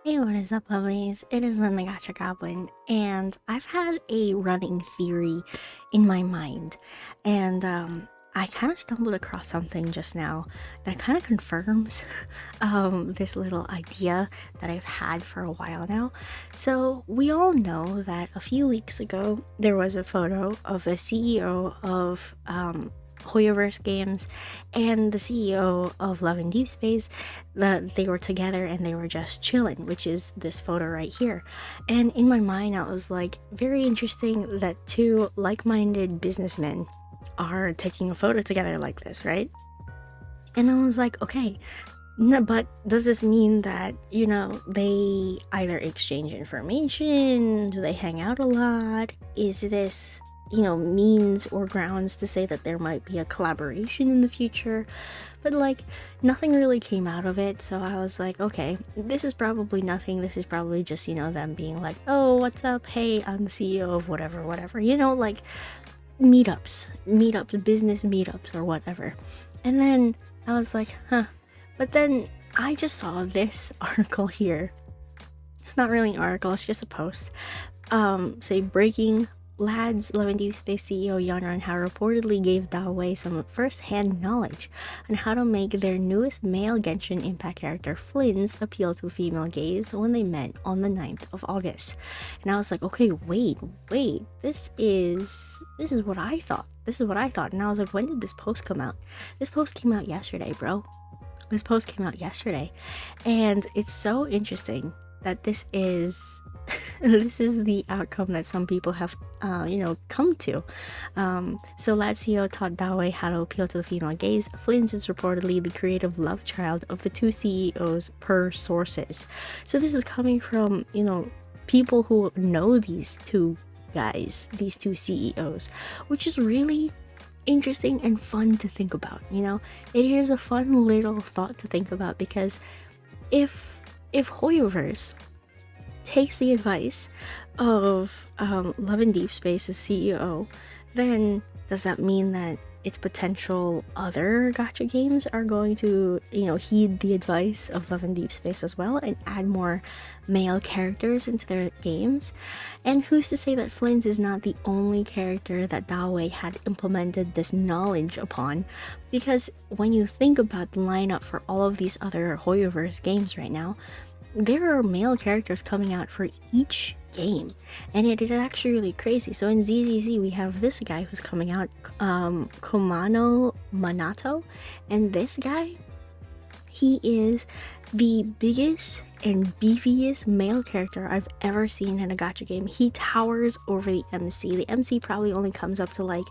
Hey, what is up, lovelies? It is Lynn the Gacha Goblin, and I've had a running theory in my mind, and I kind of stumbled across something just now that kind of confirms this little idea that I've had for a while now. So, we all know that a few weeks ago there was a photo of a CEO of Hoyoverse Games and the CEO of Love and Deepspace. They were together and they were just chilling, which is this photo right here. And in my mind, I was like, very interesting that two like-minded businessmen are taking a photo together like this, right? And I was like, okay, no, but does this mean that, they either exchange information? Do they hang out a lot? Is this, means or grounds to say that there might be a collaboration in the future? But like, nothing really came out of it. So I was like, okay, this is probably nothing. This is probably just, them being like, oh, what's up? Hey, I'm the CEO of whatever, whatever, like meetups, business meetups or whatever. And then I was like, huh. But then I just saw this article here. It's not really an article, it's just a post. Say breaking Lads, Love and Deepspace CEO Yana and How reportedly gave Dawei some first-hand knowledge on how to make their newest male Genshin Impact character Flynn's appeal to female gaze when they met on the 9th of August. And I was like, okay, wait, this is what I thought. This is what I thought. And I was like, when did this post come out? This post came out yesterday, bro. This post came out yesterday. And it's so interesting that this is the outcome that some people have come to. So Lazio taught Dawei how to appeal to the female gaze. Flynn's is reportedly the creative love child of the two CEOs per sources. So this is coming from people who know these two guys, these two CEOs, which is really interesting and fun to think about. It is a fun little thought to think about, because if Hoyoverse takes the advice of Love and Deepspace's CEO, then does that mean that its potential other gacha games are going to, heed the advice of Love and Deepspace as well and add more male characters into their games? And who's to say that Flynn's is not the only character that Dawei had implemented this knowledge upon? Because when you think about the lineup for all of these other Hoyoverse games right now, there are male characters coming out for each game, and it is actually really crazy. So in ZZZ we have this guy who's coming out, Komano Manato, and this guy, he is the biggest and beefiest male character I've ever seen in a gacha game. He towers over the MC. The MC probably only comes up to like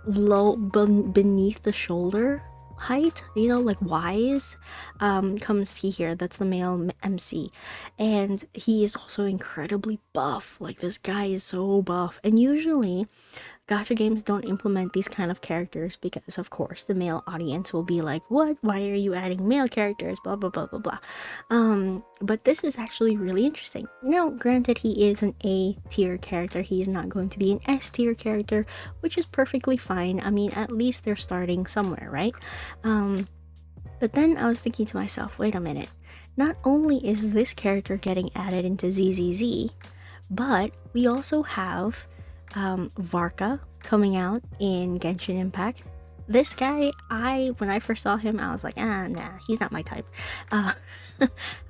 low beneath the shoulder height, like Wise comes here. That's the male MC, and he is also incredibly buff. Like, this guy is so buff. And usually gacha games don't implement these kind of characters because, of course, the male audience will be like, what, why are you adding male characters, blah blah blah blah blah. But this is actually really interesting. Now, granted, he is an A tier character. He's not going to be an S tier character, which is perfectly fine. I mean, at least they're starting somewhere, right? But then I was thinking to myself, wait a minute, not only is this character getting added into ZZZ, but we also have Varka coming out in Genshin Impact. This guy, when I first saw him, I was like, nah, he's not my type. I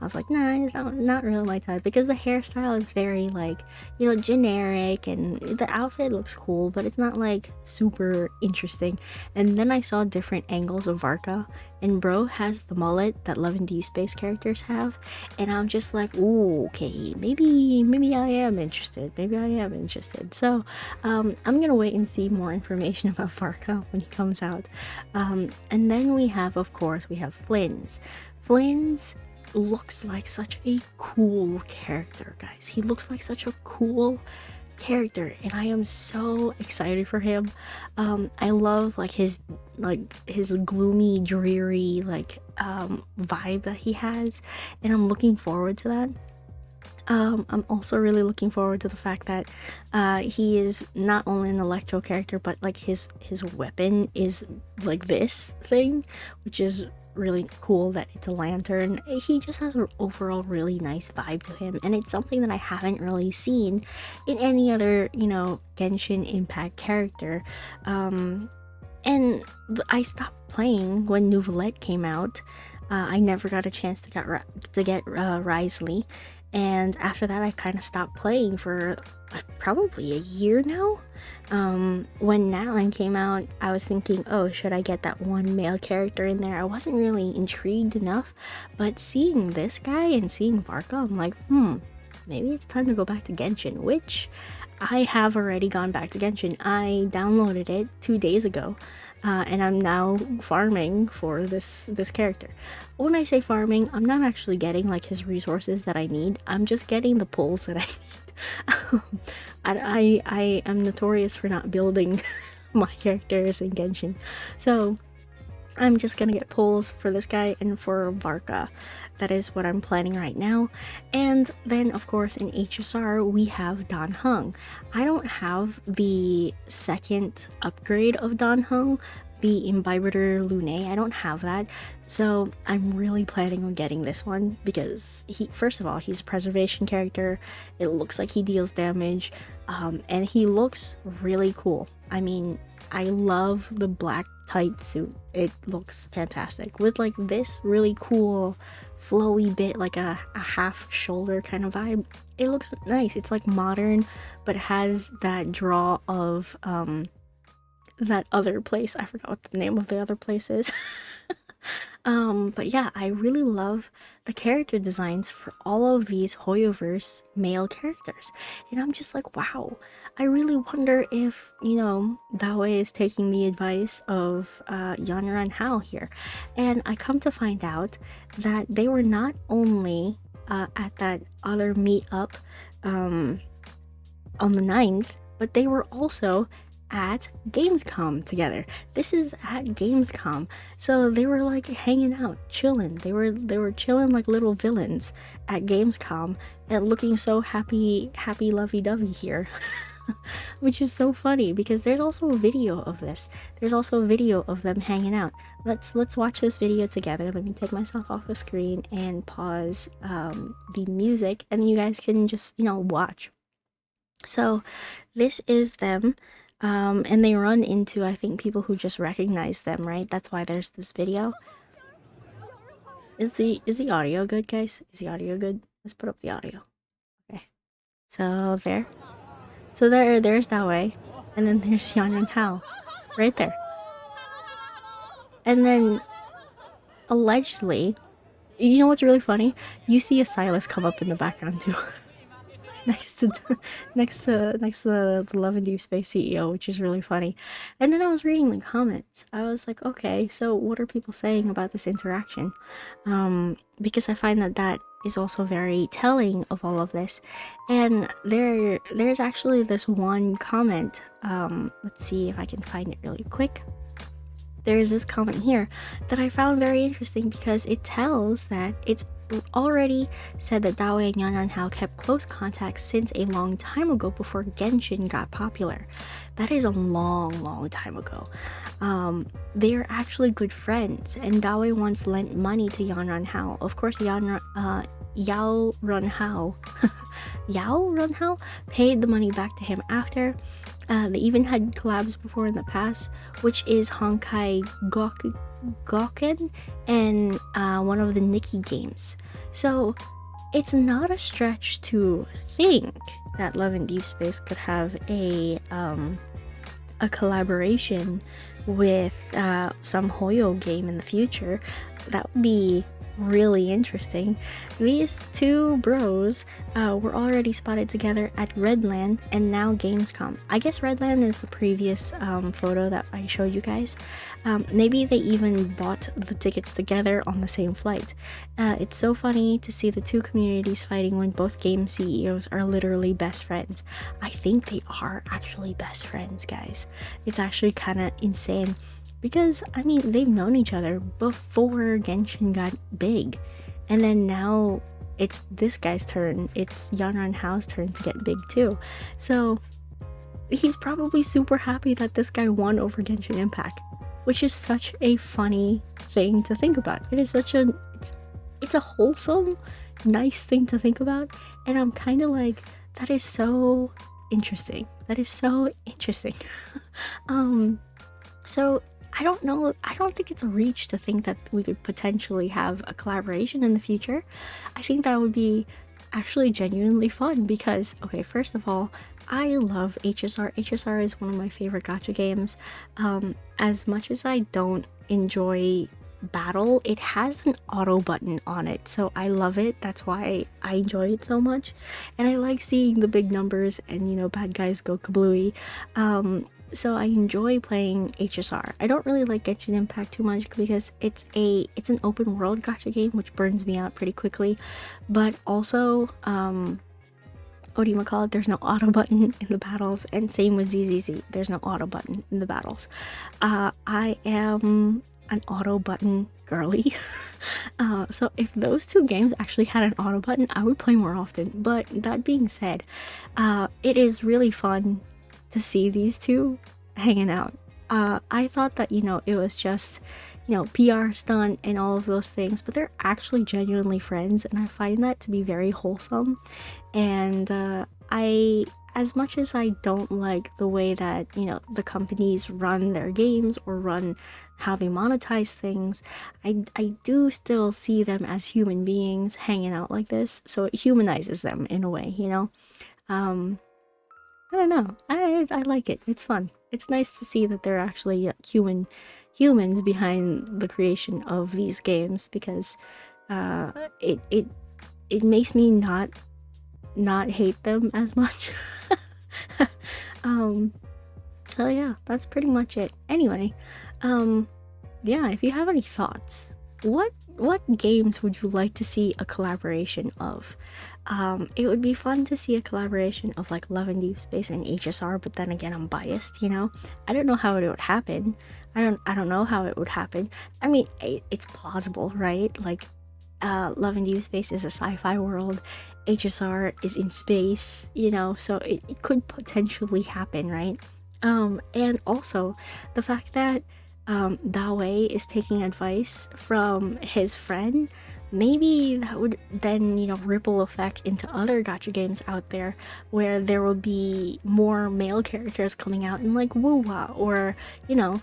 was like, nah, he's not really my type, because the hairstyle is very, like, generic, and the outfit looks cool, but it's not like super interesting. And then I saw different angles of Varka, and bro has the mullet that Love and Deepspace characters have, and I'm just like, ooh, okay, maybe I am interested. So I'm gonna wait and see more information about Varka when he comes out. And then we have Flynn's. Flynn's looks like such a cool character, guys. He looks like such a cool character, and I am so excited for him. I love his gloomy, dreary vibe that he has, and I'm looking forward to that. I'm also really looking forward to the fact that he is not only an electro character, but his weapon is like this thing, which is really cool that it's a lantern. He just has an overall really nice vibe to him, and it's something that I haven't really seen in any other, you know, Genshin Impact character. And I stopped playing when Nouvellette came out. I never got a chance to get Risley, and after that I kind of stopped playing for probably a year now. When Natlan came out, I was thinking, oh, should I get that one male character in there? I wasn't really intrigued enough, but seeing this guy and seeing Varka, I'm like, maybe it's time to go back to Genshin, which I have already gone back to Genshin. I downloaded it 2 days ago, and I'm now farming for this character. When I say farming, I'm not actually getting like his resources that I need. I'm just getting the pulls that I need. I am notorious for not building my characters in Genshin, so I'm just gonna get pulls for this guy and for Varka. That is what I'm planning right now. And then of course in HSR we have Dan Heng. I don't have the second upgrade of Dan Heng, the Imbibitor Lune. I don't have that, so I'm really planning on getting this one because first of all, he's a preservation character. It looks like he deals damage, and he looks really cool. I mean, I love the black tight suit. It looks fantastic with like this really cool flowy bit, like a half shoulder kind of vibe. It looks nice. It's like modern, but has that draw of that other place. I forgot what the name of the other place is. But yeah, I really love the character designs for all of these Hoyoverse male characters, and I'm just like, wow. I really wonder if, you know, Dawei is taking the advice of Yanran Hao here. And I come to find out that they were not only at that other meetup on the 9th, but they were also at Gamescom together. This is at Gamescom, so they were like hanging out, chilling. They were chilling like little villains at Gamescom and looking so happy lovey-dovey here. Which is so funny because there's also a video of this. There's also a video of them hanging out. Let's watch this video together. Let me take myself off the screen and pause the music, and you guys can just, you know, watch. So this is them, and they run into, I think, people who just recognize them, right? That's why there's this video. Is the audio good, guys? Is the audio good? Let's put up the audio. Okay. So there. So there's Dawei, and then there's Yanran Hao, right there. And then, allegedly, you know what's really funny? You see a Silas come up in the background too, next to the Love and Deepspace CEO, which is really funny. And then I was reading the comments. I was like, okay, so what are people saying about this interaction? Because I find that is also very telling of all of this. And there's actually this one comment. Let's see if I can find it really quick. There's this comment here that I found very interesting because it tells that it's already said that Dawei and Yanran Hao kept close contact since a long time ago before Genshin got popular. That is a long time ago. They are actually good friends, and Dawei once lent money to Yanran Hao. Of course, Yao Run Hao paid the money back to him after. They even had collabs before in the past, which is Honkai Goken and one of the Nikki games. So it's not a stretch to think that Love and Deepspace could have a collaboration with some Hoyo game in the future. That would be really interesting. These two bros were already spotted together at Redland and now Gamescom. I guess Redland is the previous photo that I showed you guys. Maybe they even bought the tickets together on the same flight. It's so funny to see the two communities fighting when both game CEOs are literally best friends. I think they are actually best friends, guys. It's actually kind of insane. Because, I mean, they've known each other before Genshin got big. And then now it's this guy's turn. It's Yanran Hao's turn to get big too. So he's probably super happy that this guy won over Genshin Impact. which is such a funny thing to think about. It is such a it's a wholesome, nice thing to think about, and I'm kind of like, that is so interesting. That is so interesting. So I don't know. I don't think it's a reach to think that we could potentially have a collaboration in the future. I think that would be actually genuinely fun because, okay, first of all, I love HSR. HSR is one of my favorite gacha games. As much as I don't enjoy battle, it has an auto button on it, so I love it. That's why I enjoy it so much, and I like seeing the big numbers and, you know, bad guys go kablooey. So I enjoy playing HSR. I don't really like Genshin Impact too much because it's an open world gacha game, which burns me out pretty quickly. But also, what do you call it? There's no auto button in the battles, and same with ZZZ. There's no auto button in the battles. I am an auto button girly. So if those two games actually had an auto button, I would play more often. But that being said, it is really fun to see these two hanging out. I thought that, you know, it was just, you know, PR stunt and all of those things, but they're actually genuinely friends, and I find that to be very wholesome. And as much as I don't like the way that, you know, the companies run their games or run how they monetize things, I do still see them as human beings hanging out like this, so it humanizes them in a way, you know. I don't know. I like it. It's fun. It's nice to see that they're actually humans behind the creation of these games, because it makes me not hate them as much. So yeah, that's pretty much it. Anyway, yeah, if you have any thoughts, what games would you like to see a collaboration of? It would be fun to see a collaboration of like Love and Deepspace and HSR, but then again, I'm biased, you know. I don't know how it would happen. I don't know how it would happen. I mean, it's plausible, right? Like, Love and Deepspace is a sci-fi world, HSR is in space, you know, so it could potentially happen, right? And also the fact that Dawei is taking advice from his friend, maybe that would then, you know, ripple effect into other gacha games out there, where there will be more male characters coming out in like Wuwa, or, you know,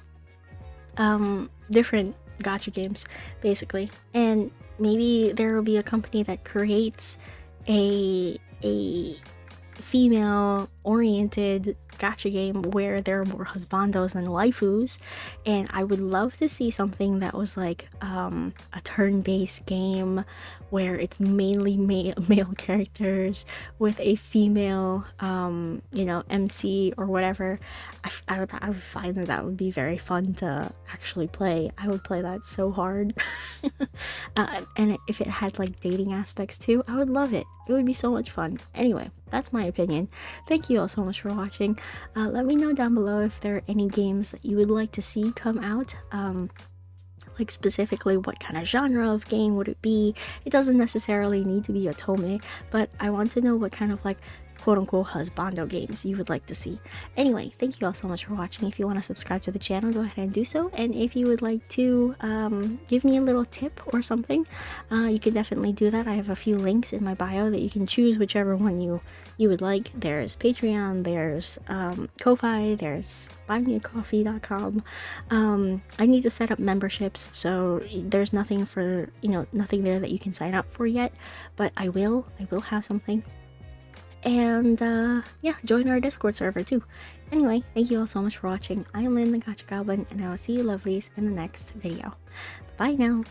different gacha games basically. And maybe there will be a company that creates a female oriented gacha game where there are more husbandos than waifus, and I would love to see something that was like a turn-based game where it's mainly male characters with a female you know, MC or whatever. I would find that would be very fun to actually play. I would play that so hard. And if it had like dating aspects too, I would love it. It would be so much fun. Anyway, that's my opinion. Thank you all so much for watching. Let me know down below if there are any games that you would like to see come out. Like specifically what kind of genre of game would it be. It doesn't necessarily need to be otome, but I want to know what kind of like quote-unquote husbando games you would like to see. Anyway, thank you all so much for watching. If you want to subscribe to the channel, go ahead and do so, and if you would like to give me a little tip or something, you can definitely do that. I have a few links in my bio that you can choose whichever one you would like. There's Patreon, there's Ko-Fi, there's buymeacoffee.com. I need to set up memberships, so there's nothing for, you know, nothing there that you can sign up for yet, but I will have something. And yeah, join our Discord server too. Anyway, thank you all so much for watching. I am Lynn, the Gacha Goblin, and I will see you lovelies in the next video. Bye now.